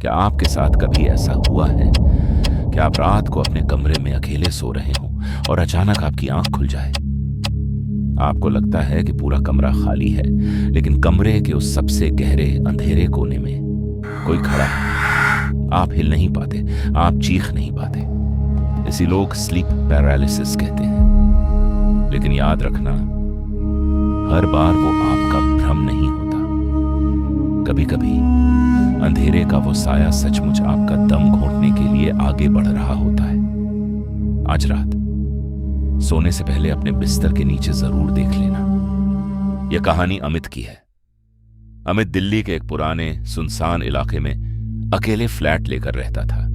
क्या आपके साथ कभी ऐसा हुआ है कि आप रात को अपने कमरे में अकेले सो रहे हो और अचानक आपकी आंख खुल जाए? आपको लगता है कि पूरा कमरा खाली है, लेकिन कमरे के उस सबसे गहरे अंधेरे कोने में कोई खड़ा है। आप हिल नहीं पाते, आप चीख नहीं पाते। इसी लोग स्लीप पैरालिसिस कहते हैं। लेकिन याद रखना, हर बार वो आपका भ्रम नहीं होता। कभी कभी अंधेरे का वो साया सचमुच आपका दम घोंटने के लिए आगे बढ़ रहा होता है। आज रात सोने से पहले अपने बिस्तर के नीचे जरूर देख लेना। यह कहानी अमित की है। अमित दिल्ली के एक पुराने सुनसान इलाके में अकेले फ्लैट लेकर रहता था।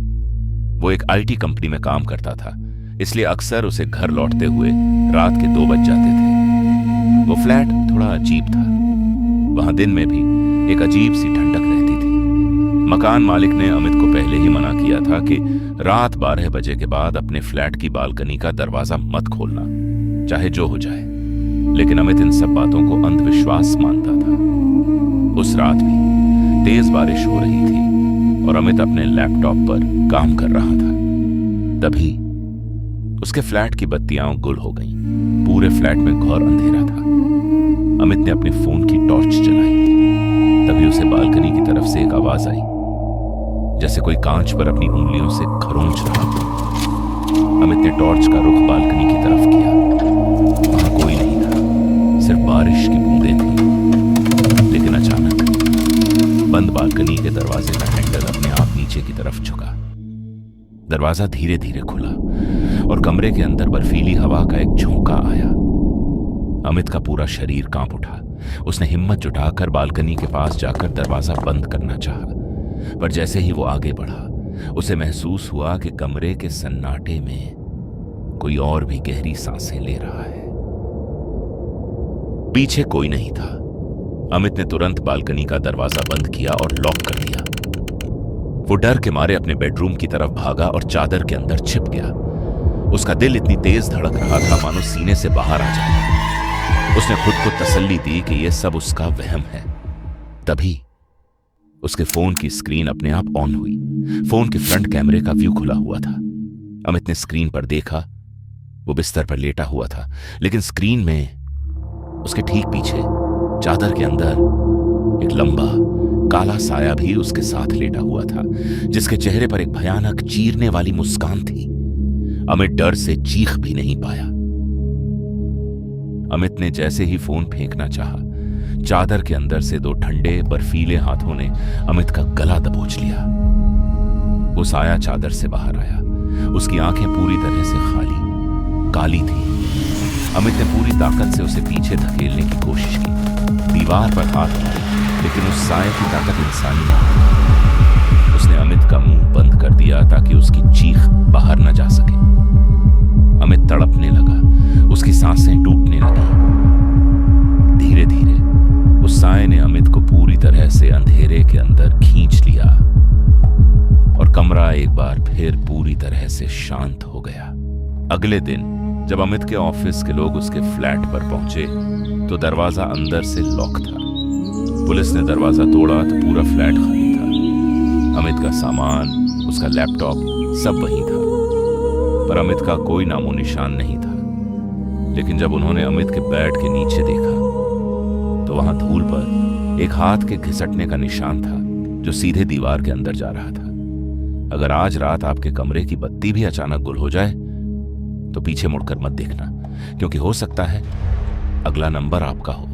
वो एक आईटी कंपनी में काम करता था, इसलिए अक्सर उसे घर लौटते हुए रात के 2 बज जाते थे। वो फ्लैट थोड़ा अजीब था। वहां दिन में भी एक अजीब सी ठंडक रहती थी। मकान मालिक ने अमित को पहले ही मना किया था कि रात 12 बजे के बाद अपने फ्लैट की बालकनी का दरवाजा मत खोलना, चाहे जो हो जाए। लेकिन अमित इन सब बातों को अंधविश्वास मानता था। उस रात भी तेज बारिश हो रही थी और अमित अपने लैपटॉप पर काम कर रहा था। तभी उसके फ्लैट की बत्तियां गुल हो गईं। पूरे फ्लैट में घोर अंधेरा था। अमित ने अपने फोन की टॉर्च जलाई। तभी उसे बालकनी की तरफ से एक आवाज आई, जैसे कोई कांच पर अपनी उंगलियों से खरोंच रहा हो। अमित ने टॉर्च का रुख बालकनी की तरफ किया। वहां कोई नहीं था, सिर्फ बारिश की बूंदें थीं। लेकिन अचानक बंद बालकनी के दरवाजे का हैंडल अपने आप नीचे की तरफ झुका। दरवाजा धीरे धीरे खुला और कमरे के अंदर बर्फीली हवा का एक झोंका आया। अमित का पूरा शरीर कांप उठा। उसने हिम्मत जुटाकर बालकनी के पास जाकर दरवाजा बंद करना चाहा, पर जैसे ही वो आगे बढ़ा, उसे महसूस हुआ कि कमरे के सन्नाटे में कोई और भी गहरी सांसें ले रहा है। पीछे कोई नहीं था। अमित ने तुरंत बालकनी का दरवाजा बंद किया और लॉक कर दिया। वो डर के मारे अपने बेडरूम की तरफ भागा और चादर के अंदर छिप गया। उसका दिल इतनी तेज धड़क रहा था मानो सीने से बाहर आ जाए। उसने खुद को तसल्ली दी कि यह सब उसका वहम है। तभी उसके फोन की स्क्रीन अपने आप ऑन हुई। फोन के फ्रंट कैमरे का व्यू खुला हुआ था। अमित ने स्क्रीन पर देखा। वो बिस्तर पर लेटा हुआ था, लेकिन स्क्रीन में उसके ठीक पीछे चादर के अंदर एक लंबा काला साया भी उसके साथ लेटा हुआ था, जिसके चेहरे पर एक भयानक चीरने वाली मुस्कान थी। अमित डर से चीख भी नहीं पाया। अमित ने जैसे ही फोन फेंकना चाहा, चादर के अंदर से 2 ठंडे बर्फीले हाथों ने अमित का गला दबोच लिया। वो साया चादर से बाहर आया। उसकी आंखें पूरी तरह से खाली काली थी। अमित ने पूरी ताकत से उसे पीछे धकेलने की कोशिश की। दीवार पर हाथ मारे, लेकिन उस साये की ताकत इंसानी नहीं। उसने अमित का मुंह बंद कर दिया ताकि उसकी चीख बाहर न जा सके। अमित तड़पने लगा। उसकी सांसें टूटने लगी। धीरे धीरे उस साये ने अमित को पूरी तरह से अंधेरे के अंदर खींच लिया और कमरा एक बार फिर पूरी तरह से शांत हो गया। अगले दिन जब अमित के ऑफिस के लोग उसके फ्लैट पर पहुंचे तो दरवाजा अंदर से लॉक था। पुलिस ने दरवाजा तोड़ा तो पूरा फ्लैट खाली था। अमित का सामान, उसका लैपटॉप सब वहीं था, पर अमित का कोई नामो निशान नहीं था। लेकिन जब उन्होंने अमित के बेड के नीचे देखा तो वहां धूल पर एक हाथ के घिसटने का निशान था, जो सीधे दीवार के अंदर जा रहा था। अगर आज रात आपके कमरे की बत्ती भी अचानक गुल हो जाए तो पीछे मुड़कर मत देखना, क्योंकि हो सकता है अगला नंबर आपका हो।